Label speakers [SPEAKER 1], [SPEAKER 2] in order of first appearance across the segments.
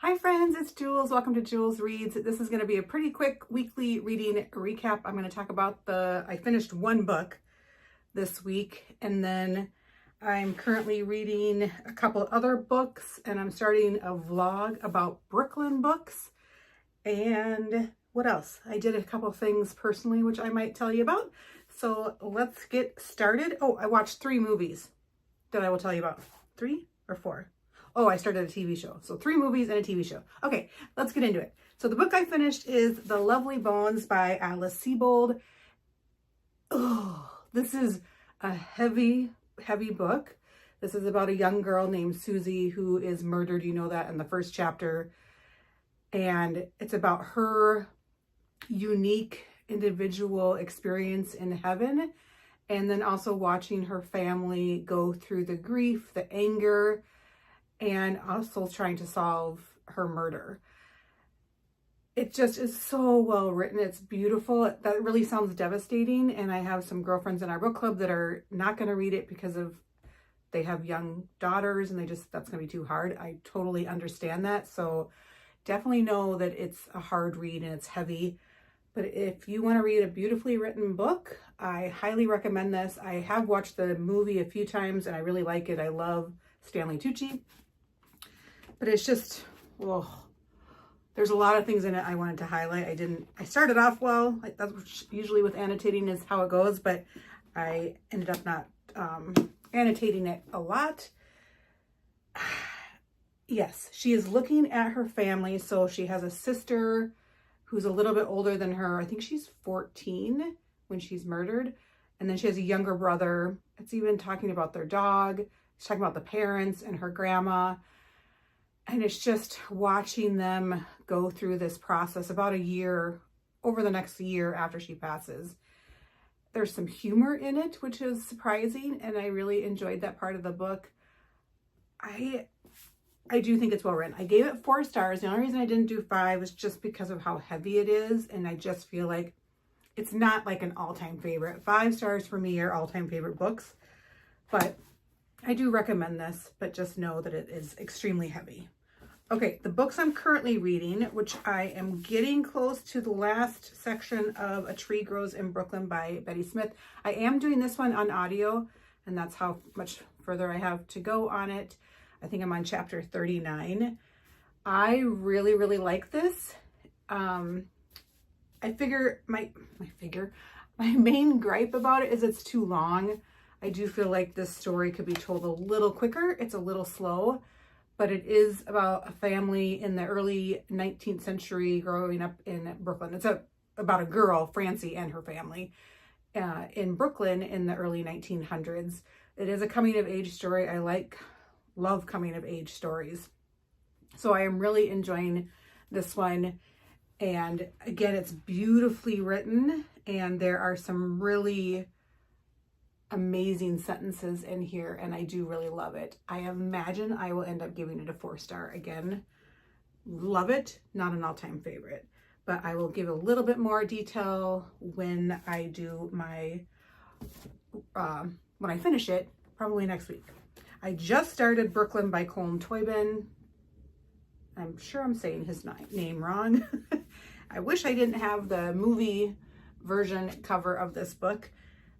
[SPEAKER 1] Hi friends, it's Jules. Welcome to Jules Reads. This is going to be a pretty quick weekly reading recap. I'm going to talk about I finished one book this week, and then I'm currently reading a couple other books, and I'm starting a vlog about Brooklyn books. And what else? I did a couple things personally, which I might tell you about. So let's get started. Oh, I watched 3 movies that I will tell you about. 3 or 4? Oh, I started a TV show. So 3 movies and a TV show. Okay, let's get into it. So the book I finished is The Lovely Bones by Alice Sebold. Oh, this is a heavy book. This is about a young girl named Susie who is murdered. You know that in the first chapter. And it's about her unique individual experience in heaven. And then also watching her family go through the grief, the anger, and also trying to solve her murder. It just is so well written. It's beautiful. That really sounds devastating. And I have some girlfriends in our book club that are not going to read it because they have young daughters and that's going to be too hard. I totally understand that. So definitely know that it's a hard read and it's heavy. But if you want to read a beautifully written book, I highly recommend this. I have watched the movie a few times and I really like it. I love Stanley Tucci. But it's just, there's a lot of things in it I wanted to highlight. I started off well, that's usually with annotating is how it goes, but I ended up not annotating it a lot. Yes, she is looking at her family. So she has a sister who's a little bit older than her. I think she's 14 when she's murdered. And then she has a younger brother. It's even talking about their dog. It's talking about the parents and her grandma. And it's just watching them go through this process about a year, over the next year after she passes. There's some humor in it, which is surprising. And I really enjoyed that part of the book. I do think it's well written. I gave it 4 stars. The only reason I didn't do 5 is just because of how heavy it is. And I just feel like it's not like an all-time favorite. 5 stars for me are all-time favorite books. But I do recommend this, but just know that it is extremely heavy. Okay, the books I'm currently reading, which I am getting close to the last section of A Tree Grows in Brooklyn by Betty Smith. I am doing this one on audio, and that's how much further I have to go on it. I think I'm on chapter 39. I really, really like this. I figure my main gripe about it is it's too long. I do feel like this story could be told a little quicker. It's a little slow, but it is about a family in the early 19th century growing up in Brooklyn. It's about a girl, Francie, and her family in Brooklyn in the early 1900s. It is a coming of age story. I love coming of age stories. So I am really enjoying this one. And again, it's beautifully written and there are some really amazing sentences in here and I do really love it. I imagine I will end up giving it a 4-star again. Love it, not an all-time favorite, but I will give a little bit more detail when I do my, when I finish it, probably next week. I just started Brooklyn by Colm Toibin. I'm sure I'm saying his name wrong. I wish I didn't have the movie version cover of this book,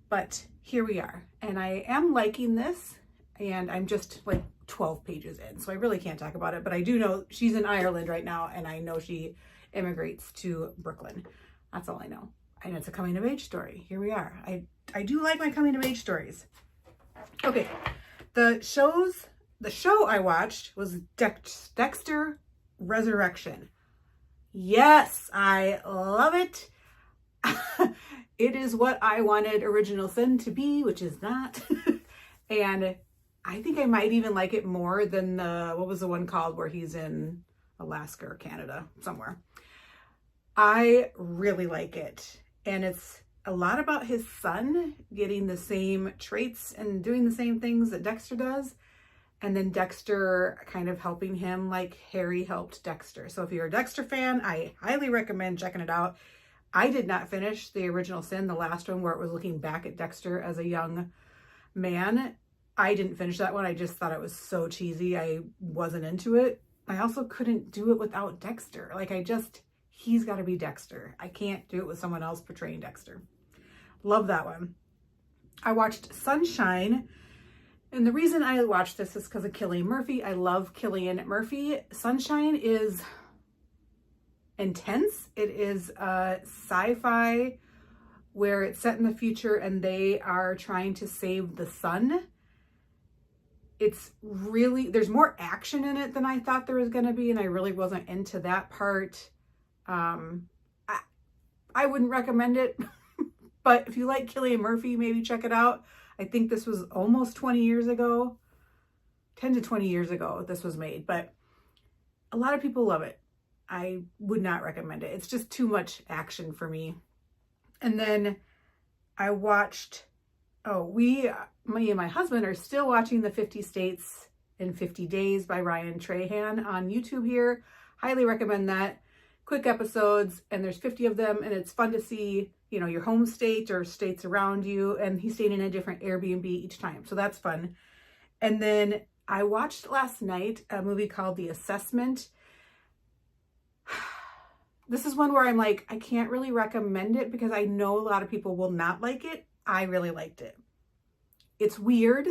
[SPEAKER 1] but here we are. And I am liking this, and I'm just like 12 pages in, so I really can't talk about it, but I do know she's in Ireland right now, and I know she immigrates to Brooklyn. That's all I know. And it's a coming of age story. Here we are. I do like my coming of age stories. Okay. The show I watched was Dexter Resurrection. Yes, I love it. It is what I wanted Original Sin to be, which is not. And I think I might even like it more than what was the one called where he's in Alaska or Canada, somewhere. I really like it. And it's a lot about his son getting the same traits and doing the same things that Dexter does. And then Dexter kind of helping him like Harry helped Dexter. So if you're a Dexter fan, I highly recommend checking it out. I did not finish the Original Sin, the last one where it was looking back at Dexter as a young man. I didn't finish that one. I just thought it was so cheesy. I wasn't into it. I also couldn't do it without Dexter. Like he's got to be Dexter. I can't do it with someone else portraying Dexter. Love that one. I watched Sunshine. And the reason I watched this is because of Cillian Murphy. I love Cillian Murphy. Sunshine is intense. It is sci-fi where it's set in the future and they are trying to save the sun. It's really, there's more action in it than I thought there was going to be, and I really wasn't into that part. I wouldn't recommend it, but if you like Cillian Murphy, maybe check it out. I think this was almost 20 years ago, 10 to 20 years ago this was made, but a lot of people love it. I would not recommend it. It's just too much action for me. And then I watched, me and my husband are still watching the 50 States in 50 Days by Ryan Trahan on YouTube here. Highly recommend that. Quick episodes, and there's 50 of them, and it's fun to see, you know, your home state or states around you, and he's staying in a different Airbnb each time, so that's fun. And then I watched last night a movie called The Assessment. This is one where I'm like, I can't really recommend it because I know a lot of people will not like it. I really liked it. It's weird.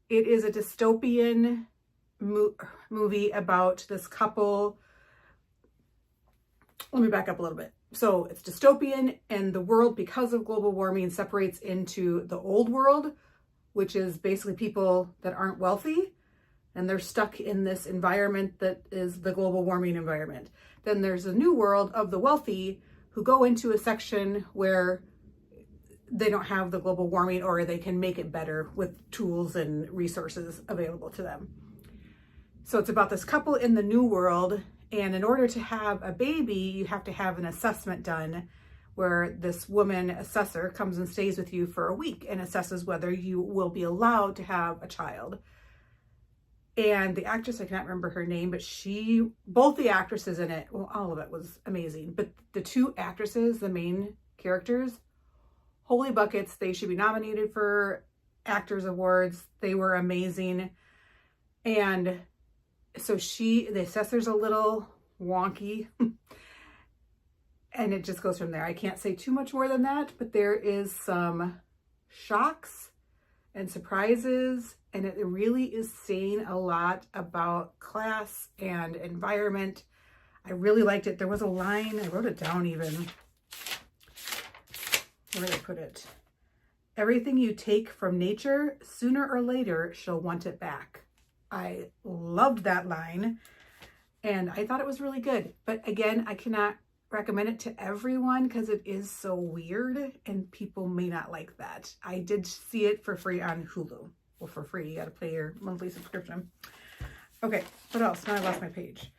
[SPEAKER 1] It is a dystopian movie about this couple. Let me back up a little bit. So it's dystopian, and the world, because of global warming, separates into the old world, which is basically people that aren't wealthy, and they're stuck in this environment that is the global warming environment. Then there's a new world of the wealthy who go into a section where they don't have the global warming, or they can make it better with tools and resources available to them. So it's about this couple in the new world, and in order to have a baby, you have to have an assessment done where this woman assessor comes and stays with you for a week and assesses whether you will be allowed to have a child. And the actress, I cannot remember her name, but both the actresses in it, well, all of it was amazing. But the two actresses, the main characters, holy buckets, they should be nominated for Actors Awards. They were amazing. And so the assessor's a little wonky and it just goes from there. I can't say too much more than that, but there is some shocks and surprises, and it really is saying a lot about class and environment. I really liked it. There was a line, I wrote it down even. Where did I put it? Everything you take from nature, sooner or later, she'll want it back. I loved that line, and I thought it was really good. But again, I cannot recommend it to everyone because it is so weird and people may not like that. I did see it for free on Hulu. Well, for free, you got to pay your monthly subscription. Okay, what else? Now I lost my page.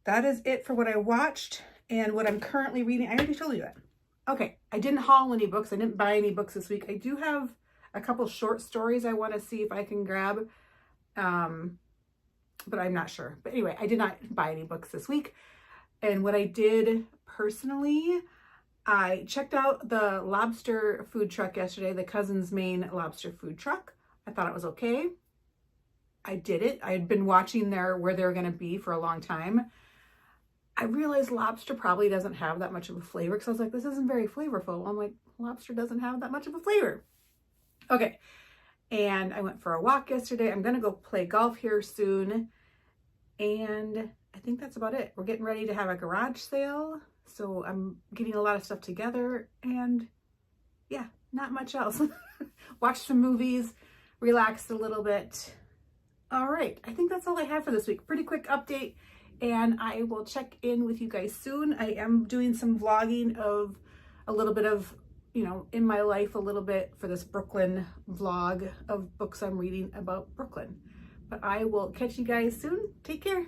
[SPEAKER 1] That is it for what I watched and what I'm currently reading. I already told you that. Okay, I didn't haul any books. I didn't buy any books this week. I do have a couple short stories I want to see if I can grab. But I'm not sure. But anyway, I did not buy any books this week. And what I did personally, I checked out the lobster food truck yesterday, the Cousin's Maine lobster food truck. I thought it was okay. I did it. I had been watching where they were going to be for a long time. I realized lobster probably doesn't have that much of a flavor because I was like, this isn't very flavorful. I'm like, lobster doesn't have that much of a flavor. Okay. And I went for a walk yesterday. I'm going to go play golf here soon. And I think that's about it. We're getting ready to have a garage sale. So I'm getting a lot of stuff together. And yeah, not much else. Watched some movies, relaxed a little bit. All right. I think that's all I have for this week. Pretty quick update. And I will check in with you guys soon. I am doing some vlogging of a little bit of, in my life a little bit for this Brooklyn vlog of books I'm reading about Brooklyn. But I will catch you guys soon. Take care.